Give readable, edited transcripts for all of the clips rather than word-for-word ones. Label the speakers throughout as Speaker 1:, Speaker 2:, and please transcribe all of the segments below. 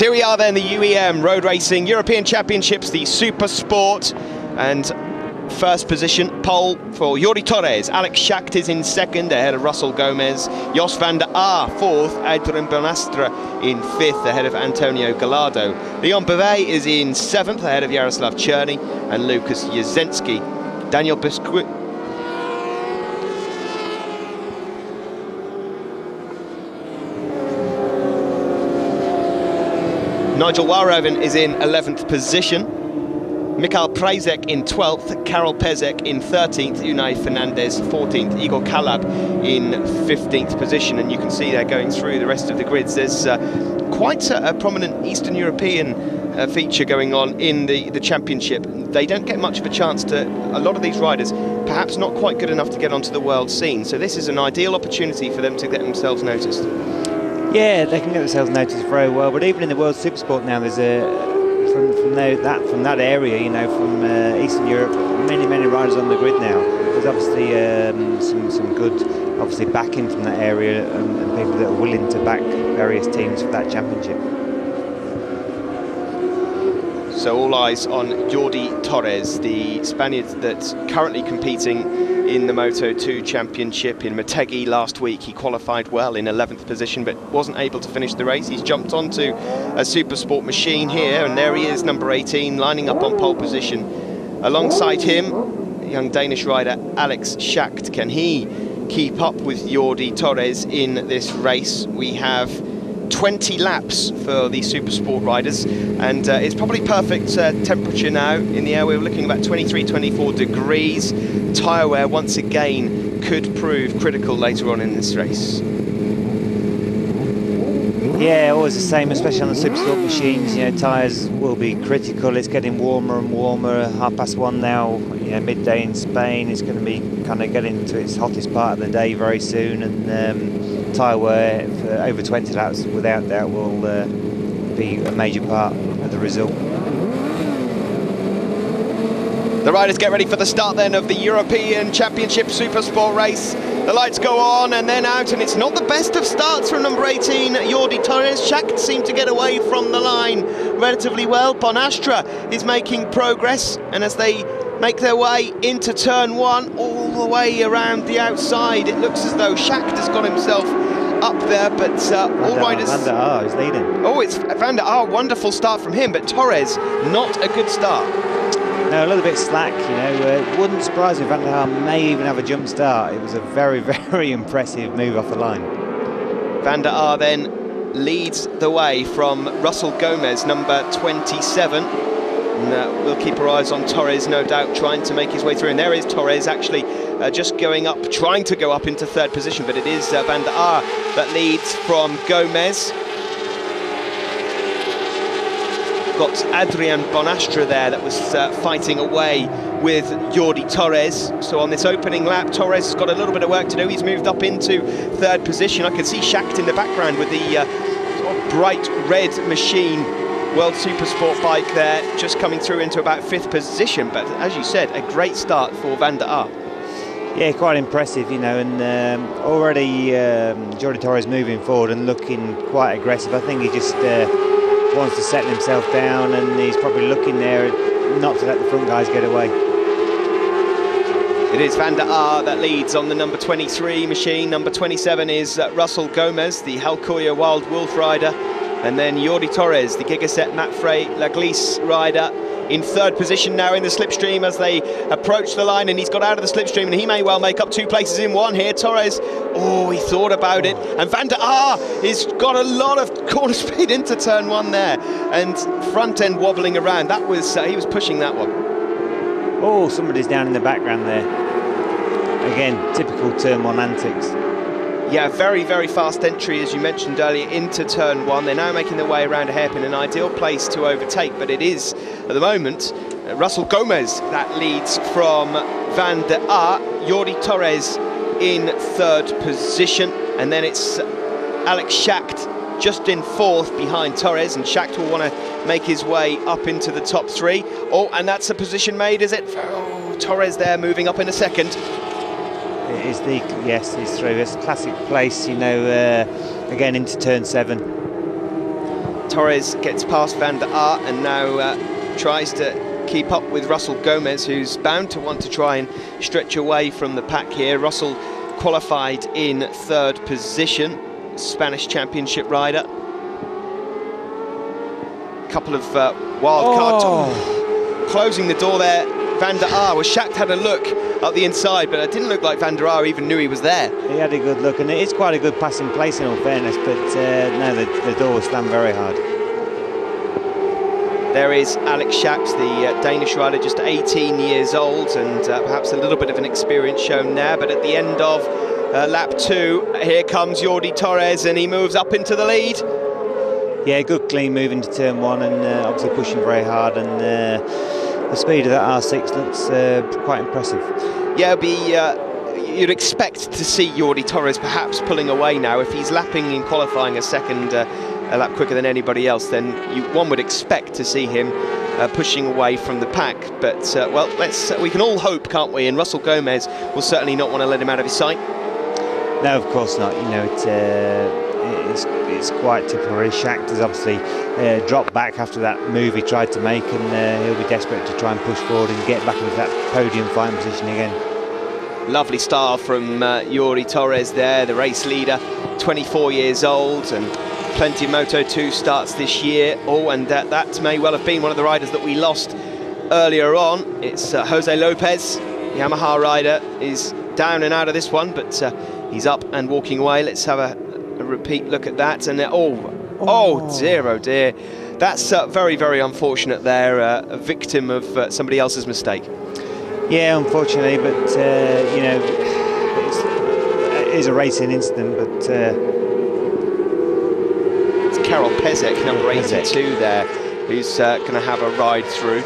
Speaker 1: So here we are then, the UEM Road Racing European Championships, the Super Sport, and first position, pole for Jordi Torres. Alex Schacht is in second, ahead of Russell Gomez. Jos van der Aar, fourth. Adrien Bonastra in fifth, ahead of Antonio Gallardo. Leon Bouvet is in seventh, ahead of Jaroslav Cherny and Lucas Jasenski. Daniel Biscuit. Nigel Walraven is in 11th position. Mikhail Prejzek in 12th, Karel Pezek in 13th, Unai Fernandez 14th, Igor Kalab in 15th position. And you can see they're going through the rest of the grids. There's quite a prominent Eastern European feature going on in the championship. They don't get much of a chance to, a lot of these riders, perhaps not quite good enough to get onto the world scene. So this is an ideal opportunity for them to get themselves noticed.
Speaker 2: Yeah, they can get themselves noticed very well. But even in the World Supersport now, there's from that area, you know, from Eastern Europe, many riders on the grid now. There's obviously some good, obviously, backing from that area and people that are willing to back various teams for that championship.
Speaker 1: So all eyes on Jordi Torres, the Spaniard that's currently competing in the Moto2 Championship in Motegi last week. He qualified well in 11th position, but wasn't able to finish the race. He's jumped onto a Super Sport machine here, and there he is, number 18, lining up on pole position. Alongside him, young Danish rider Alex Schacht. Can he keep up with Jordi Torres in this race? We have 20 laps for the Super Sport riders, and it's probably perfect temperature now in the air. We're looking about 23-24 degrees. Tyre wear once again could prove critical later on in this race.
Speaker 2: Yeah, always the same, especially on the Super Sport machines. You know, tyres will be critical. It's getting warmer and warmer. 1:30 now. You know, midday in Spain. It's going to be kind of getting to its hottest part of the day very soon, and tyre wear for over 20 laps, without doubt, will be a major part of the result.
Speaker 1: The riders get ready for the start then of the European Championship Super Sport race. The lights go on and then out, and it's not the best of starts from number 18, Jordi Torres. Schacht seemed to get away from the line relatively well. Bonastra is making progress, and as they make their way into turn one, all the way around the outside, it looks as though Schacht has got himself up there, but all riders...
Speaker 2: Van der Aar is leading.
Speaker 1: Oh, it's Van der Aar, wonderful start from him, but Torres, not a good start.
Speaker 2: No, a little bit slack, you know. It wouldn't surprise me if Van der Aar may even have a jump start. It was a very impressive move off the line.
Speaker 1: Van der Aar then leads the way from Russell Gomez, number 27. And, we'll keep our eyes on Torres, no doubt, trying to make his way through. And there is Torres, actually just going up, trying to go up into third position, but it is Van der Aar that leads from Gomez. Got Adrien Bonastra there that was fighting away with Jordi Torres. So on this opening lap, Torres has got a little bit of work to do. He's moved up into third position. I can see Schacht in the background with the sort of bright red machine World Super Sport bike there, just coming through into about fifth position. But as you said, a great start for Van der Aar.
Speaker 2: Yeah, quite impressive, you know, and already Jordi Torres moving forward and looking quite aggressive. I think he just wants to settle himself down, and he's probably looking there not to let the front guys get away.
Speaker 1: It is Van der Aar that leads on the number 23 machine. Number 27 is Russell Gomez, the Halcoya Wild Wolf rider. And then Jordi Torres, the Gigaset Mapfre Laglis rider, in third position now in the slipstream as they approach the line, and he's got out of the slipstream, and he may well make up two places in one here. Torres, oh, he thought about it, and Van der Aar has got a lot of corner speed into turn one there, and front end wobbling around. That was he was pushing that one.
Speaker 2: Oh, somebody's down in the background there. Again, typical turn one antics.
Speaker 1: Yeah, very fast entry, as you mentioned earlier, into turn one. They're now making their way around a hairpin, an ideal place to overtake, but it is, at the moment, Russell Gomez that leads from Van der Aar. Jordi Torres in third position, and then it's Alex Schacht just in fourth behind Torres, and Schacht will want to make his way up into the top three. Oh, and that's a position made, is it? Oh, Torres there moving up in a second.
Speaker 2: It is the, yes, he's through. It's a classic place, you know, again into turn 7.
Speaker 1: Torres gets past Van der Aar and now tries to keep up with Russell Gomez, who's bound to want to try and stretch away from the pack here. Russell qualified in 3rd position, Spanish Championship rider. Couple of wild cards. Oh, closing the door there, Van der Aar. Well, Schacht had a look up the inside, but it didn't look like Van der Aar even knew he was there.
Speaker 2: He had a good look, and it is quite a good passing place in all fairness, but no, the door was slammed very hard.
Speaker 1: There is Alex Schacht, the Danish rider, just 18 years old, and perhaps a little bit of an experience shown there, but at the end of lap 2, here comes Jordi Torres, and he moves up into the lead.
Speaker 2: Yeah, good clean move into turn 1, and obviously pushing very hard, and the speed of that R6 looks quite impressive.
Speaker 1: Yeah, you'd expect to see Jordi Torres perhaps pulling away now. If he's lapping in qualifying a lap quicker than anybody else, then one would expect to see him pushing away from the pack. But well, we can all hope, can't we? And Russell Gomez will certainly not want to let him out of his sight.
Speaker 2: No, of course not. You know, it's quite typical. Schacht has obviously dropped back after that move he tried to make, and he'll be desperate to try and push forward and get back into that podium fighting position again.
Speaker 1: Lovely style from Jordi Torres there, the race leader, 24 years old, and plenty of Moto2 starts this year. Oh, and that may well have been one of the riders that we lost earlier on. It's Jose Lopez, Yamaha rider, is down and out of this one, but he's up and walking away. Let's have a repeat look at that, and oh dear, oh dear. That's very, very unfortunate there, a victim of somebody else's mistake.
Speaker 2: Yeah, unfortunately, but you know, it is a racing incident, but
Speaker 1: it's Karel Pezek, number 82 there, who's going to have a ride through.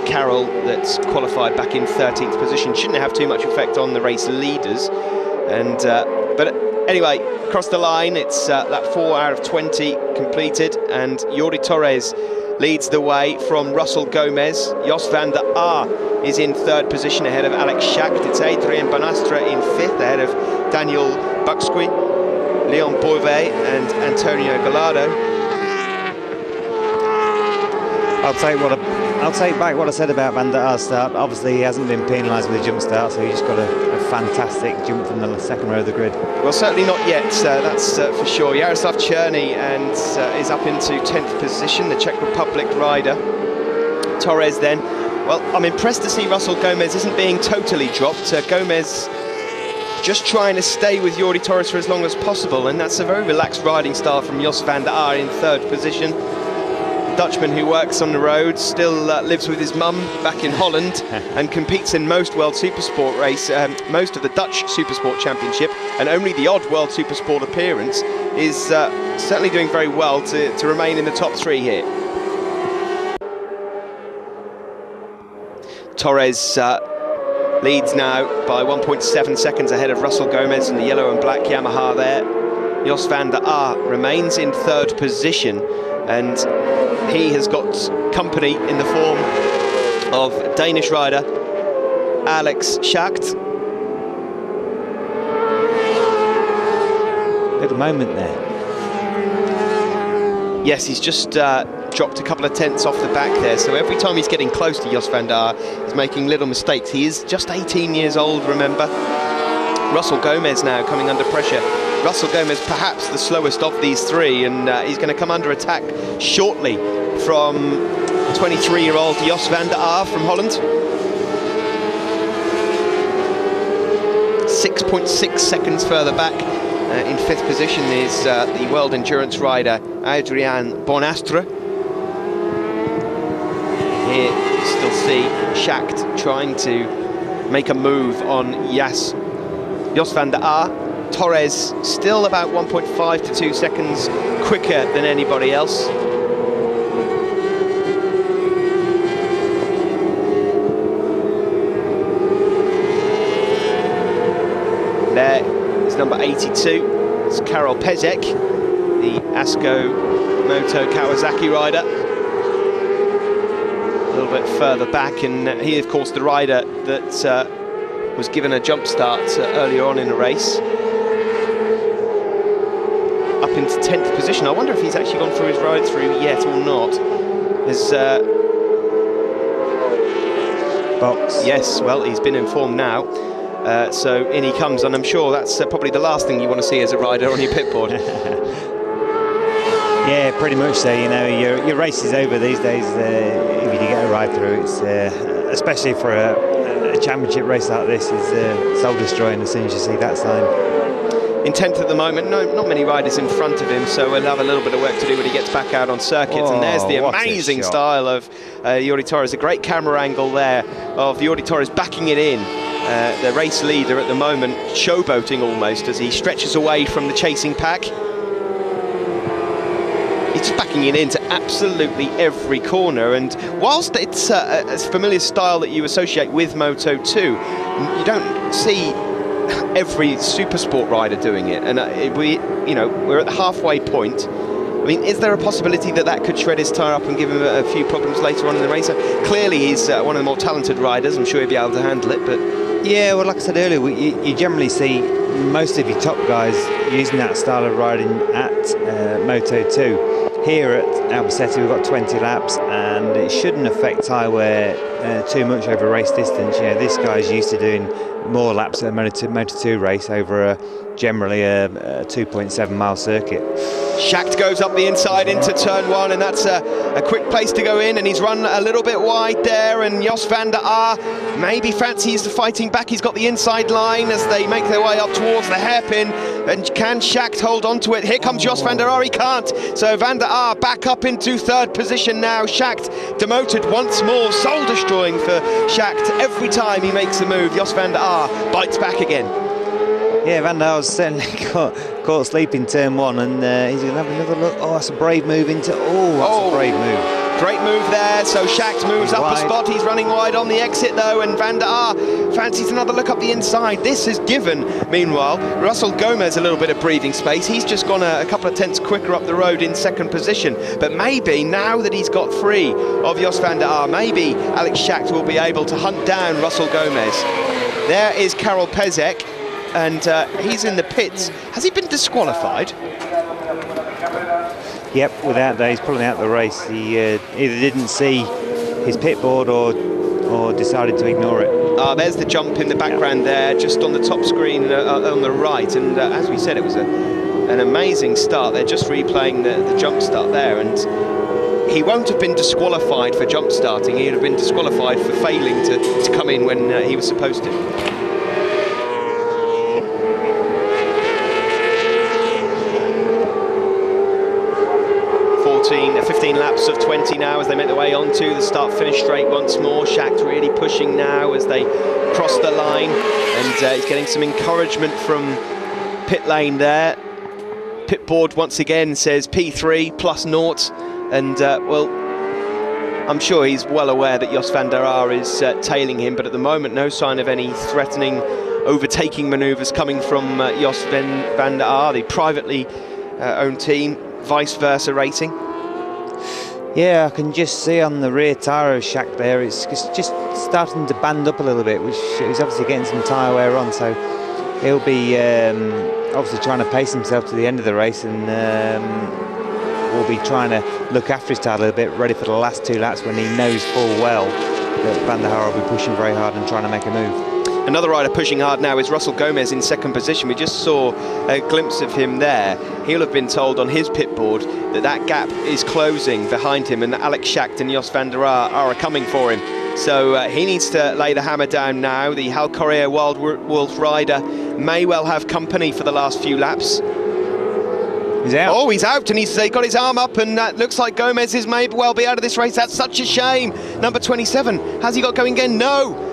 Speaker 1: Karel, that's qualified back in 13th position, shouldn't have too much effect on the race leaders, and but anyway, across the line, it's lap 4 out of 20 completed, and Jordi Torres leads the way from Russell Gomez. Jos van der Aar is in 3rd position ahead of Alex Schacht. It's Adrien Bonastre in 5th ahead of Daniel Buxqui, Leon Boivet and Antonio Gallardo.
Speaker 2: I'll take back what I said about Van der Aar's start. Obviously, he hasn't been penalised with a jump start, so he just got a fantastic jump from the 2nd row of the grid.
Speaker 1: Well, certainly not yet, that's for sure. Jaroslav Černý is up into 10th position, the Czech Republic rider. Torres then, well, I'm impressed to see Russell Gomez isn't being totally dropped. Gomez just trying to stay with Jordi Torres for as long as possible, and that's a very relaxed riding style from Jos van der Aar in 3rd position. Dutchman who works on the road, still lives with his mum back in Holland and competes in most World Supersport race, most of the Dutch Supersport Championship, and only the odd World Supersport appearance, is certainly doing very well to remain in the top 3 here. Torres leads now by 1.7 seconds ahead of Russell Gomez in the yellow and black Yamaha there. Jos van der Aar remains in 3rd position, and he has got company in the form of Danish rider Alex Schacht.
Speaker 2: Little moment there.
Speaker 1: Yes, he's just dropped a couple of tenths off the back there, so every time he's getting close to Jos van der Aar, he's making little mistakes. He is just 18 years old, remember. Russell Gomez now coming under pressure. Russell Gomez perhaps the slowest of these 3, and he's going to come under attack shortly from 23-year-old Jos van der Aar from Holland. 6.6 seconds further back. In 5th position is the world endurance rider Adrien Bonastre. Here you still see Schacht trying to make a move on Jos van der Aar. Torres still about 1.5 to 2 seconds quicker than anybody else. There is number 82, it's Karel Pezek, the ASCO Moto Kawasaki rider. A little bit further back, and he, of course, the rider that was given a jump start earlier on in the race. Up second to 10th position. I wonder if he's actually gone through his ride through yet or not. There's
Speaker 2: box.
Speaker 1: Yes, well, he's been informed now. So in he comes, and I'm sure that's probably the last thing you want to see as a rider on your pit board.
Speaker 2: Yeah, pretty much so. You know, your race is over these days if you get a ride through. It's especially for a championship race like this, is soul destroying as soon as you see that sign.
Speaker 1: In 10th at the moment, not many riders in front of him, so we'll have a little bit of work to do when he gets back out on circuits. And there's the amazing style of Jordi Torres. A great camera angle there of Jordi Torres backing it in. The race leader at the moment, showboating almost as he stretches away from the chasing pack. He's just backing it into absolutely every corner, and whilst it's a familiar style that you associate with Moto2, you don't see every super sport rider doing it. And we're at the halfway point. I mean, is there a possibility that that could shred his tyre up and give him a few problems later on in the race? Clearly, he's one of the more talented riders. I'm sure he'll be able to handle it, but...
Speaker 2: Yeah, well, like I said earlier, you generally see most of your top guys using that style of riding at Moto2. Here at Albacete, we've got 20 laps, and it shouldn't affect tyre wear too much over race distance. You know, this guy's used to doing more laps at a Moto2 race over generally a 2.7 mile circuit.
Speaker 1: Schacht goes up the inside into turn one, and that's a quick place to go in, and he's run a little bit wide there, and Jos van der Aar maybe fancies the fighting back. He's got the inside line as they make their way up towards the hairpin, and can Schacht hold on to it? Here comes Jos van der Aar, he can't, so van der Aar back up into third position now. Schacht demoted once more, soul destroying for Schacht. Every time he makes a move, Jos van der Aar bites back again.
Speaker 2: Yeah, Van der Aar's certainly caught asleep in turn one, and he's going to have another look. Oh, that's a brave move into... Oh, that's a brave move.
Speaker 1: Great move there. So Schacht moves up a spot. He's running wide on the exit, though, and Van der Aar fancies another look up the inside. This has given, meanwhile, Russell Gomez a little bit of breathing space. He's just gone a couple of tenths quicker up the road in second position. But maybe, now that he's got free of Jos van der Aar, maybe Alex Schacht will be able to hunt down Russell Gomez. There is Karel Pezek, and he's in the pits. Has he been disqualified?
Speaker 2: Yep, without that, he's pulling out the race. He either didn't see his pit board or decided to ignore it.
Speaker 1: There's the jump in the background there, just on the top screen on the right. And as we said, it was an amazing start. They're just replaying the jump start there, and he won't have been disqualified for jump starting. He'd have been disqualified for failing to come in when he was supposed to. 15 laps of 20 now as they make their way onto the start-finish straight once more. Schacht really pushing now as they cross the line, and he's getting some encouragement from pit lane there. Pit board once again says P3 plus naught, and well, I'm sure he's well aware that Jos van der Aar is tailing him, but at the moment no sign of any threatening overtaking manoeuvres coming from Jos van der Aar, the privately owned team, Vice Versa Racing.
Speaker 2: Yeah, I can just see on the rear tyre of Schacht there, it's just starting to band up a little bit, which is obviously getting some tyre wear on, so he'll be obviously trying to pace himself to the end of the race, and will be trying to look after his tyre a little bit, ready for the last two laps when he knows full well that Van der Aar will be pushing very hard and trying to make a move.
Speaker 1: Another rider pushing hard now is Russell Gomez in second position. We just saw a glimpse of him there. He'll have been told on his pit board that that gap is closing behind him, and that Alex Schacht and Jos van der Aar are coming for him. So he needs to lay the hammer down now. The Hal Correa Wild Wolf rider may well have company for the last few laps.
Speaker 2: He's out.
Speaker 1: Oh, he's out, and he's got his arm up, and looks like Gomez is may well be out of this race. That's such a shame. Number 27, has he got going again? No.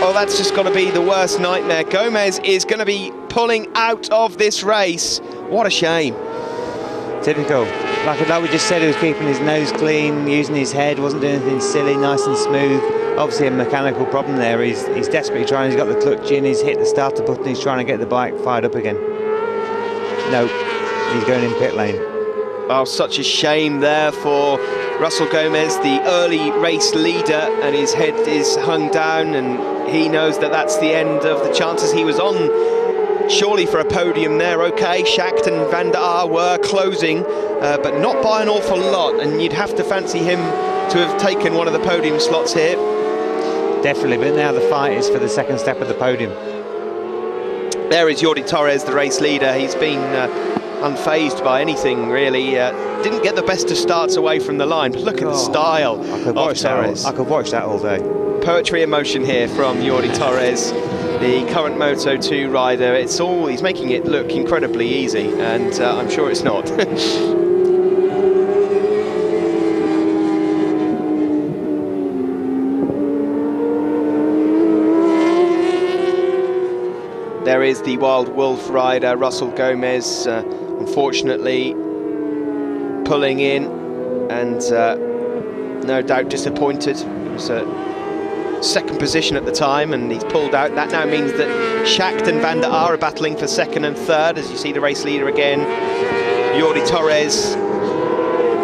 Speaker 1: Oh, that's just got to be the worst nightmare. Gomez is going to be pulling out of this race. What a shame.
Speaker 2: Typical. Like we just said, he was keeping his nose clean, using his head, wasn't doing anything silly, nice and smooth. Obviously a mechanical problem there. He's desperately trying, he's got the clutch in, he's hit the starter button, he's trying to get the bike fired up again. No, he's going in pit lane.
Speaker 1: Oh, such a shame there for Russell Gomez, the early race leader, and his head is hung down, and he knows that that's the end of the chances he was on surely for a podium there. Okay, Schacht and Van der Aar were closing, but not by an awful lot, and you'd have to fancy him to have taken one of the podium slots here.
Speaker 2: Definitely, but now the fight is for the second step of the podium.
Speaker 1: There is Jordi Torres, the race leader. He's been unfazed by anything, really. Didn't get the best of starts away from the line, but look at the style of Torres.
Speaker 2: I could watch that all day.
Speaker 1: Poetry in motion here from Jordi Torres, the current Moto2 rider. He's making it look incredibly easy, and I'm sure it's not. There is the Wild Wolf rider, Russell Gomez, unfortunately pulling in, and no doubt disappointed. It was a second position at the time, and he's pulled out. That now means that Schacht and Van der Aar are battling for second and third, as you see the race leader again, Jordi Torres.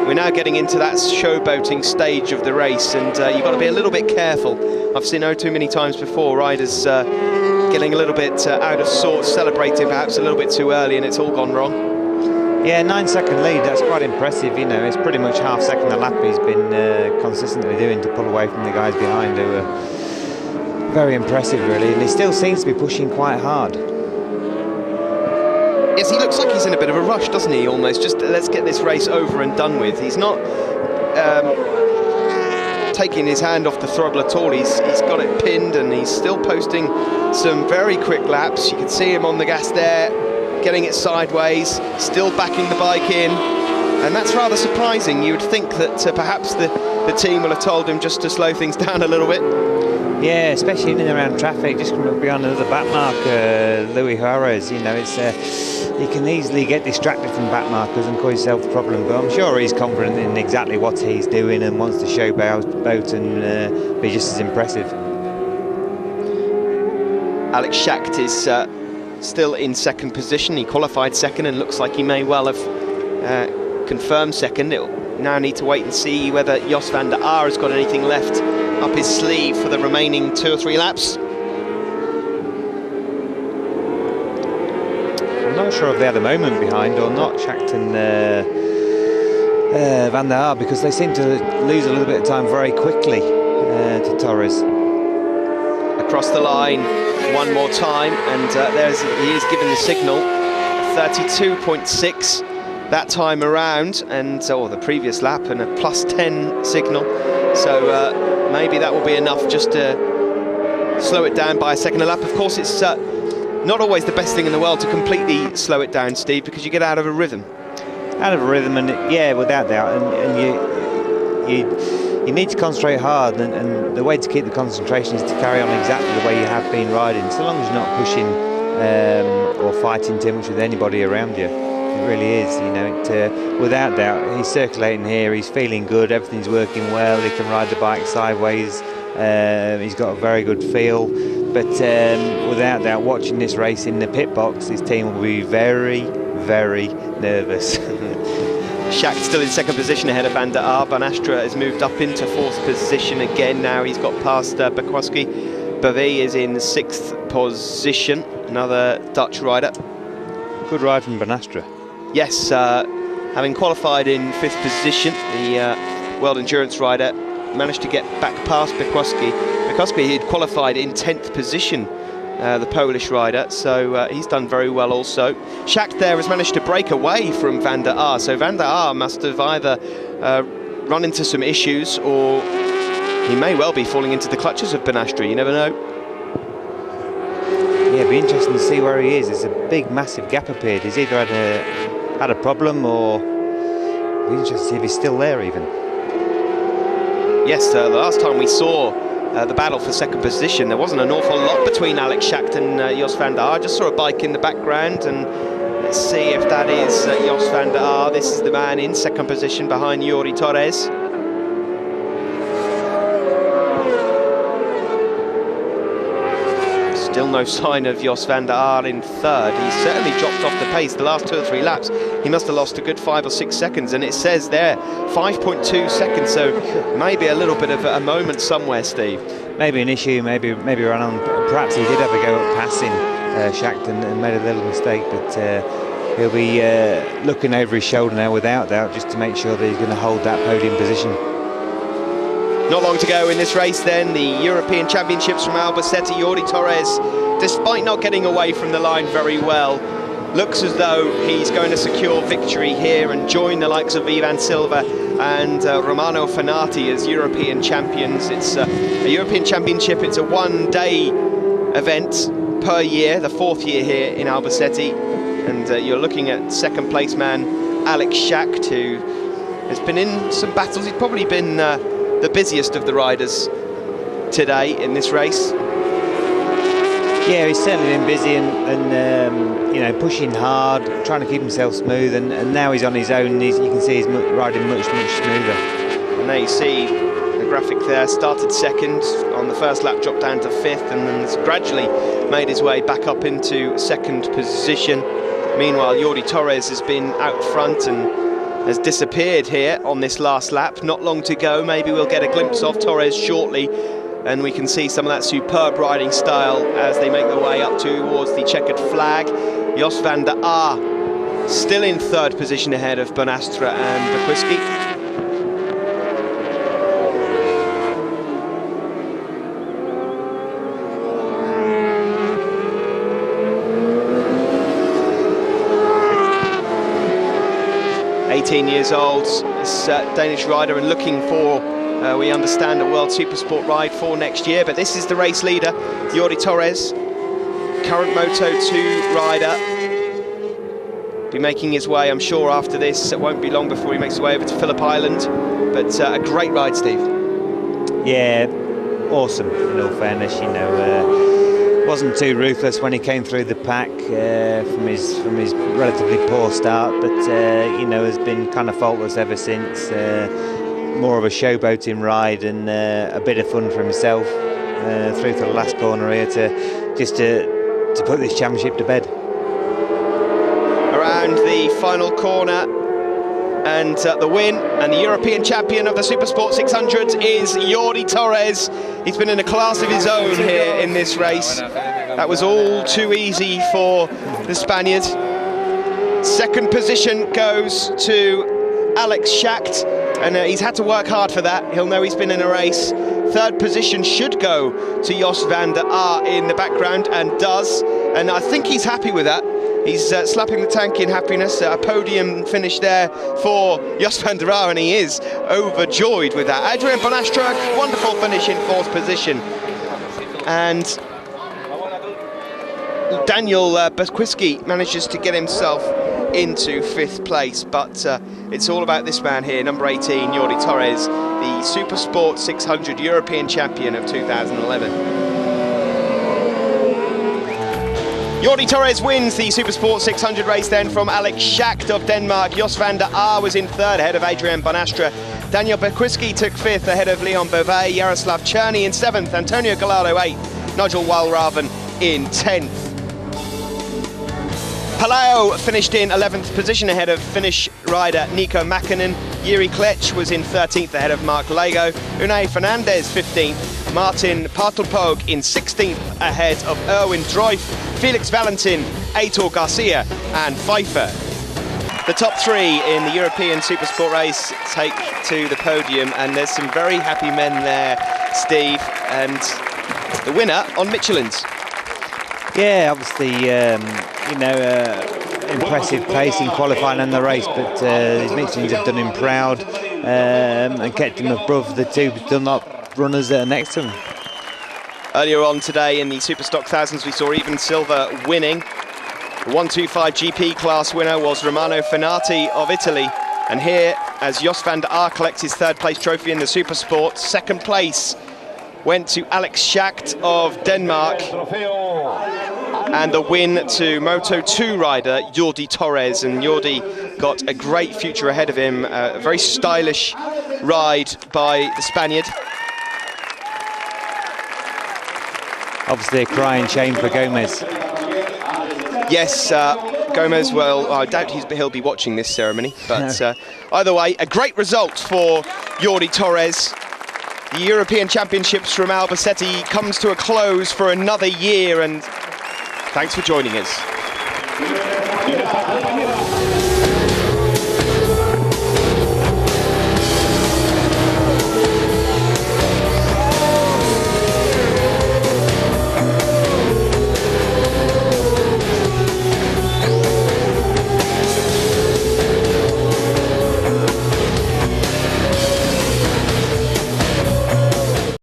Speaker 1: We're now getting into that showboating stage of the race, and you've got to be a little bit careful. I've seen too many times before riders getting a little bit out of sorts, celebrating perhaps a little bit too early, and it's all gone wrong.
Speaker 2: Yeah, 9-second lead, that's quite impressive. You know, it's pretty much half second a lap he's been consistently doing to pull away from the guys behind, who are very impressive, really, and he still seems to be pushing quite hard.
Speaker 1: Yes, he looks like he's in a bit of a rush, doesn't he, almost? Just let's get this race over and done with. He's not taking his hand off the throttle at all. He's got it pinned, and he's still posting some very quick laps. You can see him on the gas there, getting it sideways, still backing the bike in, and that's rather surprising. You would think that perhaps the team will have told him just to slow things down a little bit.
Speaker 2: Yeah, especially in and around traffic, just coming up beyond another back marker, Luis Juarez. You know, it's you can easily get distracted from back markers and cause yourself a problem, but I'm sure he's confident in exactly what he's doing and wants to showboat and be just as impressive. Alex
Speaker 1: Schacht is still in second position. He qualified second and looks like he may well have confirmed second. It'll now need to wait and see whether Jos van der Aar has got anything left up his sleeve for the remaining 2 or 3 laps.
Speaker 2: I'm not sure if they had a moment behind or not, Schacht and Van der Aar, because they seem to lose a little bit of time very quickly to Torres.
Speaker 1: Across the line one more time, and he is given the signal. 32.6 that time around, and the previous lap, and a +10 signal. So maybe that will be enough just to slow it down by a second a lap. Of course, it's not always the best thing in the world to completely slow it down, Steve, because you get out of a rhythm. And yeah, without doubt, and you need to concentrate hard, and the way to keep the concentration is to carry on exactly the way you have been riding, so long as you're not pushing or fighting too much with anybody around you. It really is, you know, without doubt, he's circulating here, he's feeling good, everything's working well, he can ride the bike sideways, he's got a very good feel, but without doubt, watching this race in the pit box, his team will be very, very nervous. Schacht still in second position ahead of Van der Aar. Van Astra has moved up into 4th position again now. He's got past Bekowski. Bavie is in 6th position, another Dutch rider.
Speaker 2: Good ride from Van Astra.
Speaker 1: Yes, having qualified in 5th position, the World Endurance rider managed to get back past Bekowski. Bekowski had qualified in 10th position, the Polish rider, so he's done very well also. Schacht there has managed to break away from Van der Aar, so Van der Aar must have either run into some issues, or he may well be falling into the clutches of Van Astra, you never know.
Speaker 2: Yeah, it'd be interesting to see where he is. There's a big, massive gap appeared. He's either had a problem, or it'd be interesting to see if he's still there even.
Speaker 1: Yes, the last time we saw the battle for second position, there wasn't an awful lot between Alex Schacht and Jos van der Aar. I just saw a bike in the background, and let's see if that is Jos van der Aar. This is the man in second position behind Jordi Torres. Still no sign of Jos van der Aar in third. He's certainly dropped off the pace the last 2 or 3 laps. He must have lost a good 5 or 6 seconds, and it says there 5.2 seconds, so maybe a little bit of a moment somewhere, Steve.
Speaker 2: Maybe an issue, maybe ran on. Perhaps he did have a go at passing Schacht and made a little mistake, but he'll be looking over his shoulder now without doubt, just to make sure that he's going to hold that podium position.
Speaker 1: Not long to go in this race then, the European Championships from Albacete. Jordi Torres, despite not getting away from the line very well, looks as though he's going to secure victory here and join the likes of Ivan Silva and Romano Fenati as European champions. It's a European Championship, it's a one-day event per year, the 4th year here in Albacete, and you're looking at second place man Alex Schacht, who has been in some battles. He's probably been the busiest of the riders today in this race.
Speaker 2: Yeah, he's certainly been busy and you know, pushing hard, trying to keep himself smooth, and now he's on his own. You can see he's riding much smoother. And
Speaker 1: there you see the graphic there. Started second on the first lap, dropped down to 5th, and then has gradually made his way back up into second position. Meanwhile, Jordi Torres has been out front and has disappeared here on this last lap. Not long to go. Maybe we'll get a glimpse of Torres shortly, and we can see some of that superb riding style as they make their way up towards the checkered flag. Jos van der Aar still in 3rd position ahead of Bonastra and Bekwiski. Years old, this Danish rider, and looking for, we understand, a World Supersport ride for next year. But this is the race leader, Jordi Torres, current Moto2 rider. Be making his way, I'm sure, after this. It won't be long before he makes his way over to Phillip Island. But a great ride, Steve. Yeah,
Speaker 2: awesome, in all fairness, you know. Wasn't too ruthless when he came through the pack from his relatively poor start, but you know, has been kind of faultless ever since. More of a showboating ride and a bit of fun for himself through to the last corner here to put this championship to bed.
Speaker 1: Around the final corner, and the win, and the European champion of the Supersport 600 is Jordi Torres. He's been in a class of his own here in this race. That was all too easy for the Spaniard. Second position goes to Alex Schacht, and he's had to work hard for that. He'll know he's been in a race. Third position should go to Jos van der Aar in the background, and does, and I think he's happy with that. He's slapping the tank in happiness. A podium finish there for Jos van der Aar, and he is overjoyed with that. Adrian Bonastra, wonderful finish in 4th position. And Daniel Bekwiski manages to get himself into 5th place, but it's all about this man here, number 18, Jordi Torres, the Supersport 600 European champion of 2011. Jordi Torres wins the Supersport 600 race then from Alex Schacht of Denmark. Jos van der Aar was in 3rd ahead of Adrian Bonastra. Daniel Bekwiski took 5th ahead of Leon Beauvais. Jaroslav Czerny in 7th. Antonio Gallardo 8th. Nigel Walraven in 10th. Palau finished in 11th position ahead of Finnish rider Nico Mäkinen. Jiri Klech was in 13th ahead of Mark Lego. Unai Fernandez 15th. Martin Partelpoog in 16th ahead of Erwin Droyf, Felix Valentin, Aitor Garcia and Pfeiffer. The top 3 in the European Supersport race take to the podium, and there's some very happy men there, Steve, and the winner on Michelin's.
Speaker 2: Yeah, obviously, you know, impressive pace in qualifying and the race, but his Michelins have done him proud and kept him above the 2 Dunlop runners that are next to him.
Speaker 1: Earlier on today in the Superstock Thousands, we saw Ivan Silva winning. The 125 GP class winner was Romano Fenati of Italy. And here, as Jos van der Aar collects his 3rd place trophy in the Supersport, 2nd place went to Alex Schacht of Denmark. And the win to Moto2 rider Jordi Torres. And Jordi got a great future ahead of him. A very stylish ride by the Spaniard.
Speaker 2: Obviously a crying shame for Gomez.
Speaker 1: Yes, Gomez, well, I doubt he'll be watching this ceremony, but no. Either way, a great result for Jordi Torres. The European Championships from Albacete comes to a close for another year, and Thanks for joining us.